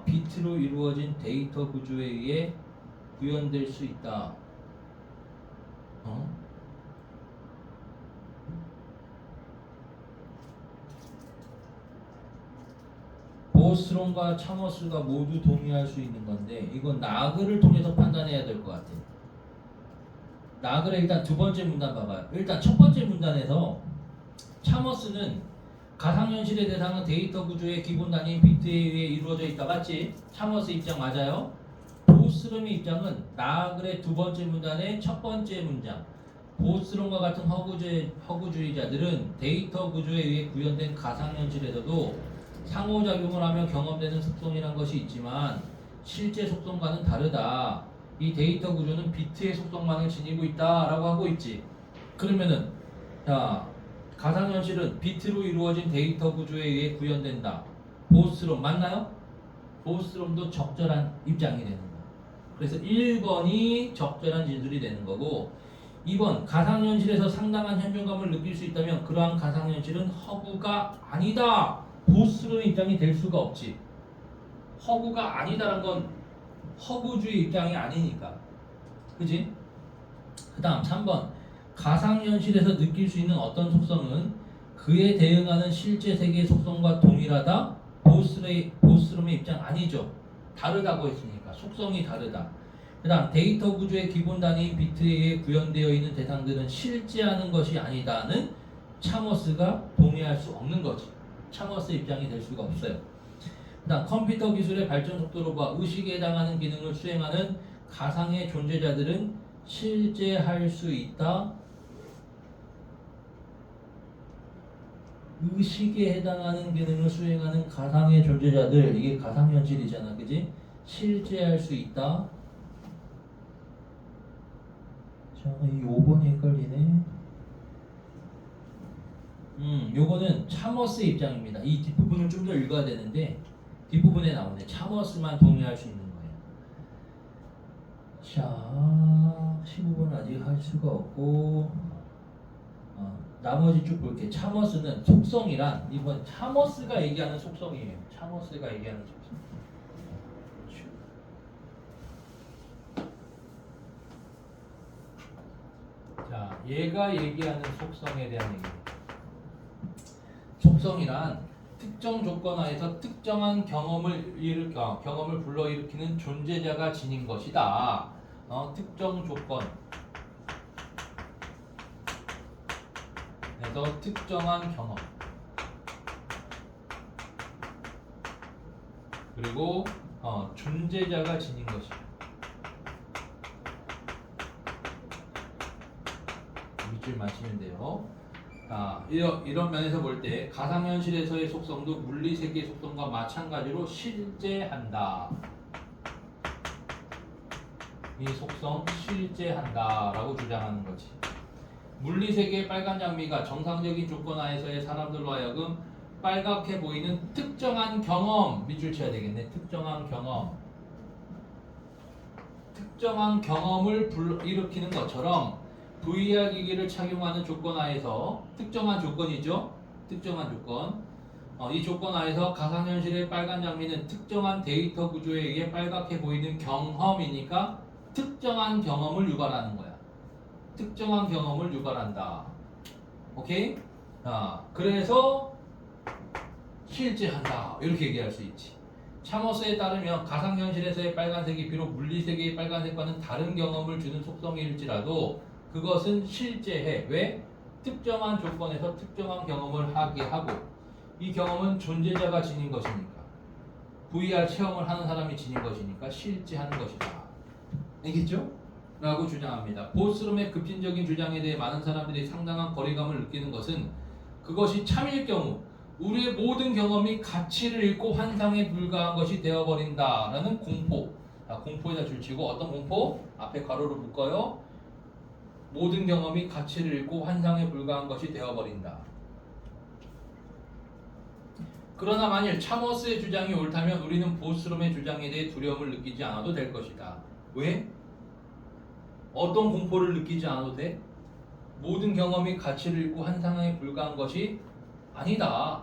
비트로 이루어진 데이터 구조에 의해 구현될 수 있다. 보스론과 차머스가 모두 동의할 수 있는 건데 이건 나그를 통해서 판단해야 될 것 같아요. 나그를 일단 두 번째 문단 봐봐요. 일단 첫 번째 문단에서 차머스는 가상현실의 대상은 데이터 구조의 기본 단위인 비트에 의해 이루어져 있다. 맞지? 차머스 입장 맞아요. 보스론의 입장은 나글의 두 번째 문단의 첫 번째 문장. 보스론과 같은 허구주의자들은 데이터 구조에 의해 구현된 가상현실에서도 상호작용을 하며 경험되는 속성이란 것이 있지만 실제 속성과는 다르다. 이 데이터 구조는 비트의 속성만을 지니고 있다라고 하고 있지. 그러면은 자, 가상현실은 비트로 이루어진 데이터 구조에 의해 구현된다. 보스론 맞나요? 보스론도 적절한 입장이 되는 거야. 그래서 1번이 적절한 진술이 되는 거고 2번 가상현실에서 상당한 현존감을 느낄 수 있다면 그러한 가상현실은 허구가 아니다. 보스론의 입장이 될 수가 없지. 허구가 아니다란 건 허구주의 입장이 아니니까. 그지? 그 다음 3번 가상현실에서 느낄 수 있는 어떤 속성은 그에 대응하는 실제 세계의 속성과 동일하다. 보스론의 입장 아니죠. 다르다고 했으니까 속성이 다르다. 그 다음 데이터 구조의 기본 단위인 비트에 의해 구현되어 있는 대상들은 실제하는 것이 아니다는 차머스가 동의할 수 없는 거지. 차머스 입장이 될 수가 없어요. 그 다음 컴퓨터 기술의 발전 속도로 봐 의식에 해당하는 기능을 수행하는 가상의 존재자들은 실제할 수 있다. 의식에 해당하는 기능을 수행하는 가상의 존재자들, 이게 가상현실이잖아, 그지? 실제할 수 있다. 자, 이 5번이 헷갈리네. 요거는 차머스의 입장입니다. 이 뒷부분을 좀 더 읽어야 되는데 뒷부분에 나오네. 차머스만 동의할 수 있는 거예요. 자, 15번 아직 할 수가 없고 나머지 쭉 볼게. 차머스는 속성이란 이번 차머스가 얘기하는 속성이에요. 차머스가 얘기하는 속성. 자, 얘가 얘기하는 속성에 대한 얘기입니다. 속성이란 특정 조건 하에서 특정한 경험을 불러일으키는 존재자가 지닌 것이다. 특정 조건에서 특정한 경험 그리고 존재자가 지닌 것이다. 밑줄 맞추면 돼요. 이런 면에서 볼 때 가상현실에서의 속성도 물리세계의 속성과 마찬가지로 실제한다. 이 속성 실제한다 라고 주장하는 거지. 물리세계의 빨간 장미가 정상적인 조건 하에서의 사람들로 하여금 빨갛게 보이는 특정한 경험, 밑줄 쳐야 되겠네. 특정한 경험을 불러일으키는 것처럼 VR 기기를 착용하는 조건 하에서 특정한 조건이죠. 특정한 조건. 이 조건 하에서 가상현실의 빨간 장미는 특정한 데이터 구조에 의해 빨갛게 보이는 경험이니까 특정한 경험을 유발하는 거야. 특정한 경험을 유발한다. 오케이? 그래서 실제한다. 이렇게 얘기할 수 있지. 차머스에 따르면 가상현실에서의 빨간색이 비록 물리세계의 빨간색과는 다른 경험을 주는 속성일지라도 그것은 실제해. 왜? 특정한 조건에서 특정한 경험을 하게 하고 이 경험은 존재자가 지닌 것이니까 VR 체험을 하는 사람이 지닌 것이니까 실제하는 것이다. 알겠죠? 라고 주장합니다. 보스룸의 급진적인 주장에 대해 많은 사람들이 상당한 거리감을 느끼는 것은 그것이 참일 경우 우리의 모든 경험이 가치를 잃고 환상에 불과한 것이 되어버린다라는 공포. 공포에다 줄치고 어떤 공포? 앞에 가로로 묶어요. 모든 경험이 가치를 잃고 환상에 불과한 것이 되어버린다. 그러나 만일 차머스의 주장이 옳다면 우리는 보스룸의 주장에 대해 두려움을 느끼지 않아도 될 것이다. 왜? 어떤 공포를 느끼지 않아도 돼? 모든 경험이 가치를 잃고 환상에 불과한 것이 아니다.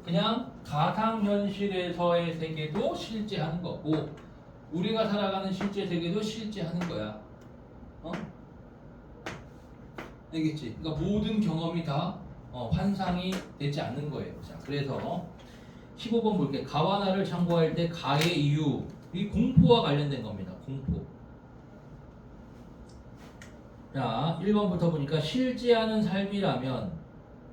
그냥 가상현실에서의 세계도 실제하는 거고 우리가 살아가는 실제 세계도 실제하는 거야. 알겠지? 그러니까 모든 경험이 다 환상이 되지 않는 거예요. 자, 그래서 15번 볼게. 가와 나를 참고할 때 가의 이유 이 공포와 관련된 겁니다. 공포. 자, 1번부터 보니까 실제하는 삶이라면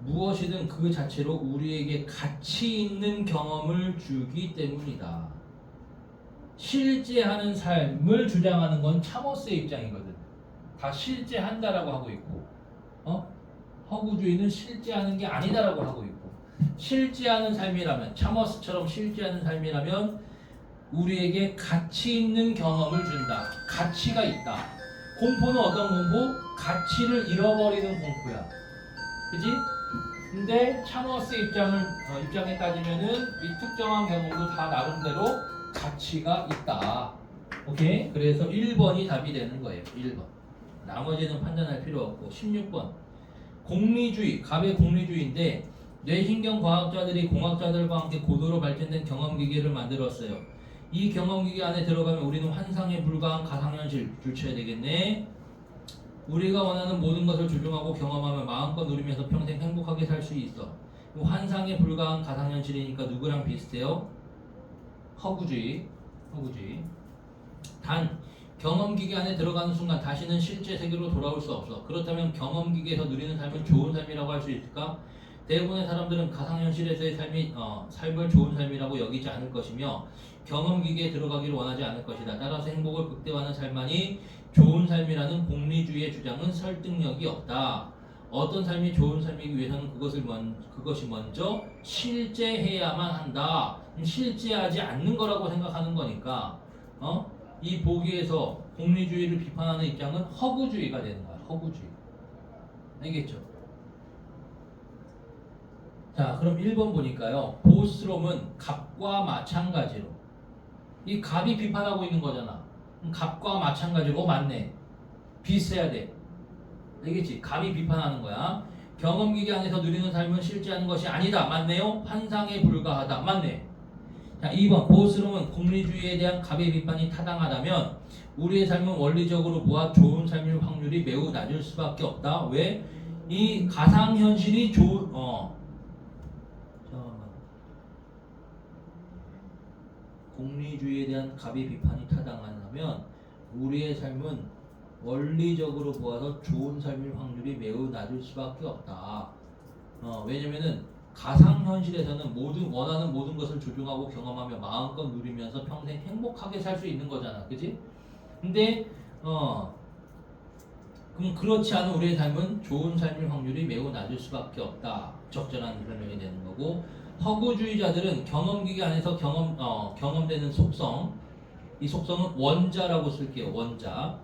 무엇이든 그 자체로 우리에게 가치 있는 경험을 주기 때문이다. 실제하는 삶을 주장하는 건 차머스의 입장이거든. 다 실제한다라고 하고 있고 허구주의는 실제하는 게 아니다라고 하고 있고 실제하는 삶이라면 차머스처럼 실제하는 삶이라면 우리에게 가치 있는 경험을 준다. 가치가 있다. 공포는 어떤 공포? 가치를 잃어버리는 공포야. 그지? 근데 차머스 입장에 따지면은 이 특정한 경험도 다 나름대로 가치가 있다. 오케이? 그래서 1번이 답이 되는 거예요. 1번. 나머지는 판단할 필요 없고 16번. 공리주의, 갑의 공리주의인데 뇌신경 과학자들이 공학자들과 함께 고도로 발전된 경험기계를 만들었어요. 이 경험기계 안에 들어가면 우리는 환상에 불과한 가상현실 줄쳐야 되겠네. 우리가 원하는 모든 것을 조종하고 경험하며 마음껏 누리면서 평생 행복하게 살 수 있어. 환상에 불과한 가상현실이니까 누구랑 비슷해요? 허구주의. 단 경험기계 안에 들어가는 순간 다시는 실제 세계로 돌아올 수 없어. 그렇다면 경험기계에서 누리는 삶은 좋은 삶이라고 할 수 있을까? 대부분의 사람들은 가상현실에서의 삶을 좋은 삶이라고 여기지 않을 것이며 경험기계에 들어가기를 원하지 않을 것이다. 따라서 행복을 극대화하는 삶만이 좋은 삶이라는 공리주의의 주장은 설득력이 없다. 어떤 삶이 좋은 삶이기 위해서는 그것이 먼저 실제해야만 한다. 실제하지 않는 거라고 생각하는 거니까 이 보기에서 공리주의를 비판하는 입장은 허구주의가 되는 거야. 허구주의. 알겠죠? 자, 그럼 1번 보니까요. 보스롬은 갑과 마찬가지로 이 갑이 비판하고 있는 거잖아. 갑과 마찬가지로 맞네. 비슷해야 돼. 알겠지? 갑이 비판하는 거야. 경험기계 안에서 누리는 삶은 실제하는 것이 아니다. 맞네요? 환상에 불과하다. 맞네. 자, 2번 고스름은功利주의에 대한 갑의 비판이 타당하다면 우리의 삶은 원리적으로 보아 좋은 삶일 확률이 매우 낮을 수밖에 없다. 왜? 이 가상현실이 좋은 잠깐만.功利주의에 대한 갑의 비판이 타당하다면 우리의 삶은 원리적으로 보아서 좋은 삶일 확률이 매우 낮을 수밖에 없다. 왜냐면은 가상현실에서는 원하는 모든 것을 조종하고 경험하며 마음껏 누리면서 평생 행복하게 살 수 있는 거잖아, 그지? 근데 그럼 그렇지 않은 우리의 삶은 좋은 삶일 확률이 매우 낮을 수밖에 없다. 적절한 설명이 되는 거고, 허구주의자들은 경험기계 안에서 경험되는 속성, 이 속성은 원자라고 쓸게요. 원자.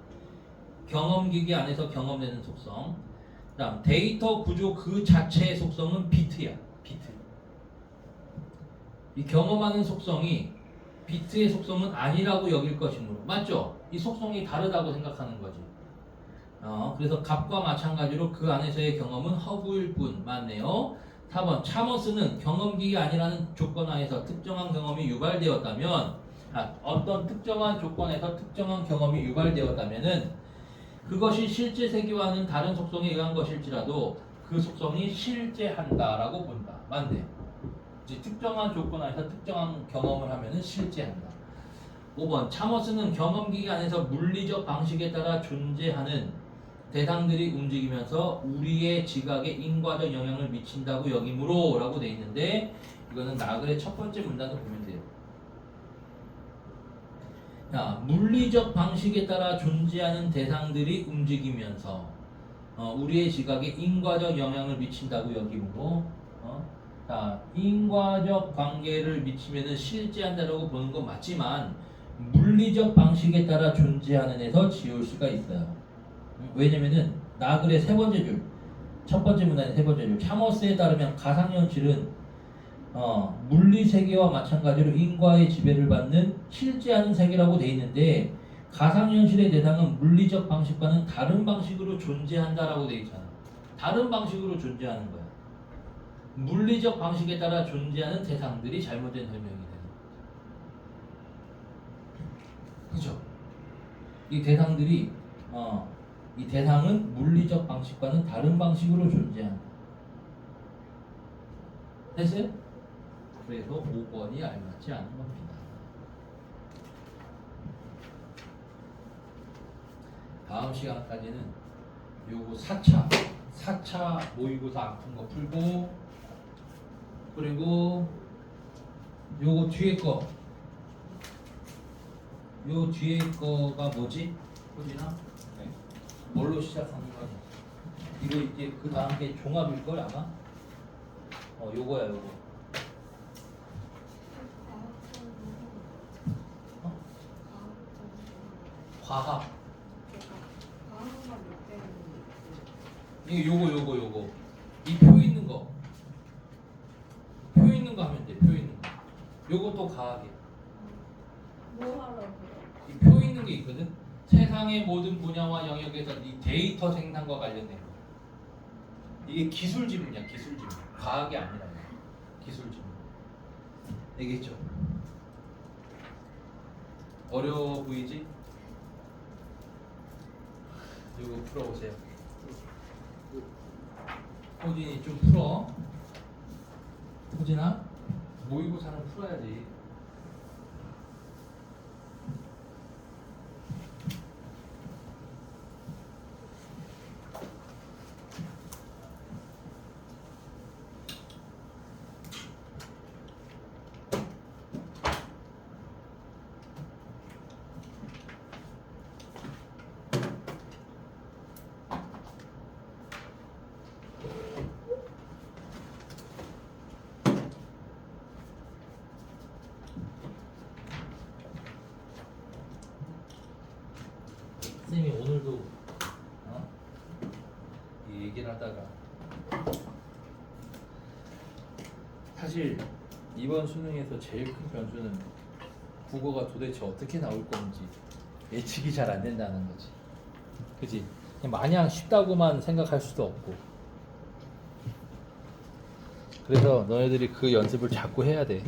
경험기계 안에서 경험되는 속성. 그다음 데이터 구조 그 자체의 속성은 비트야. 비트. 이 경험하는 속성이 비트의 속성은 아니라고 여길 것이므로, 맞죠? 이 속성이 다르다고 생각하는 거지. 그래서 값과 마찬가지로 그 안에서의 경험은 허구일 뿐. 맞네요. 4번 차머스는 경험기가 아니라는 조건 하에서 특정한 경험이 유발되었다면, 어떤 특정한 조건에서 특정한 경험이 유발되었다면은 그것이 실제 세계와는 다른 속성에 의한 것일지라도 그 속성이 실제한다라고 본다. 맞네. 이제 특정한 조건 안에서 특정한 경험을 하면은 실제한다. 5번 차머스는 경험기계 안에서 물리적 방식에 따라 존재하는 대상들이 움직이면서 우리의 지각에 인과적 영향을 미친다고 여기므로 라고 돼 있는데, 이거는 나글의 첫 번째 문단을 보면 돼요. 자, 물리적 방식에 따라 존재하는 대상들이 움직이면서 우리의 지각에 인과적 영향을 미친다고 여기므로, 자, 인과적 관계를 미치면은 실제한다라고 보는 건 맞지만 물리적 방식에 따라 존재하는 에서 지울 수가 있어요. 왜냐면은 나글의 세 번째 줄, 첫 번째 문단의 세 번째 줄, 차머스에 따르면 가상현실은 물리 세계와 마찬가지로 인과의 지배를 받는 실제하는 세계라고 돼 있는데, 가상현실의 대상은 물리적 방식과는 다른 방식으로 존재한다라고 돼 있잖아. 다른 방식으로 존재하는 거야. 물리적 방식에 따라 존재하는 대상들이 잘못된 설명이 되는 거죠. 그죠? 이 대상들이 이 대상은 물리적 방식과는 다른 방식으로 존재한다. 됐어요? 그래서 5번이 알맞지 않은 겁니다. 다음 시간까지는 요거 4차 모의고사 안 푼 거 풀고, 그리고 요거 뒤에 거, 요 뒤에 거가 뭐지? 호진아? 네. 뭘로 시작하는 거야? 이거 이제 그 다음 게 종합일 걸 아마? 요거야 요거. 과학. 이거 요거. 이 표 있는 거. 표 있는 거 하면 돼. 표 있는 거. 요것도 과학이야. 뭐 하라고요? 이 표 있는 게 있거든. 세상의 모든 분야와 영역에서 이 데이터 생산과 관련된 거. 이게 기술 지문이야. 기술 지문. 과학이 아니라 기술 지문. 알겠죠? 어려워 보이지? 이거 풀어보세요. 호진이 좀 풀어. 호진아, 모의고사는 풀어야지. 선생님이 오늘도 이 얘기를 하다가, 사실 이번 수능에서 제일 큰 변수는 국어가 도대체 어떻게 나올 건지 예측이 잘 안 된다는 거지. 그지? 마냥 쉽다고만 생각할 수도 없고. 그래서 너네들이 그 연습을 자꾸 해야 돼.